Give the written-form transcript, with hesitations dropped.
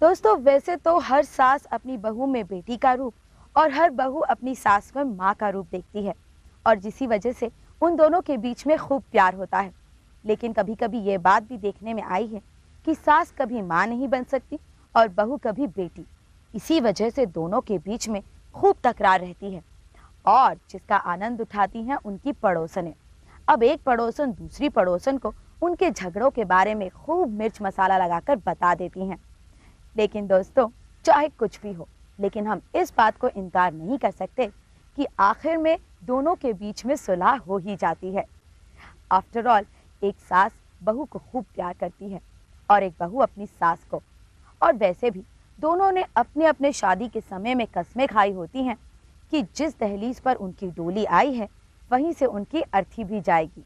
दोस्तों, वैसे तो हर सास अपनी बहू में बेटी का रूप और हर बहू अपनी सास में माँ का रूप देखती है और जिसी वजह से उन दोनों के बीच में खूब प्यार होता है। लेकिन कभी कभी ये बात भी देखने में आई है कि सास कभी माँ नहीं बन सकती और बहू कभी बेटी। इसी वजह से दोनों के बीच में खूब तकरार रहती है और जिसका आनंद उठाती हैं उनकी पड़ोसनें। अब एक पड़ोसन दूसरी पड़ोसन को उनके झगड़ों के बारे में खूब मिर्च मसाला लगाकर बता देती हैं। लेकिन दोस्तों, चाहे कुछ भी हो, लेकिन हम इस बात को इनकार नहीं कर सकते कि आखिर में दोनों के बीच में सुलह हो ही जाती है। आफ्टर ऑल, एक सास बहू को खूब प्यार करती है और एक बहू अपनी सास को। और वैसे भी दोनों ने अपने अपने शादी के समय में कस्में खाई होती हैं कि जिस दहलीज पर उनकी डोली आई है वहीं से उनकी अर्थी भी जाएगी।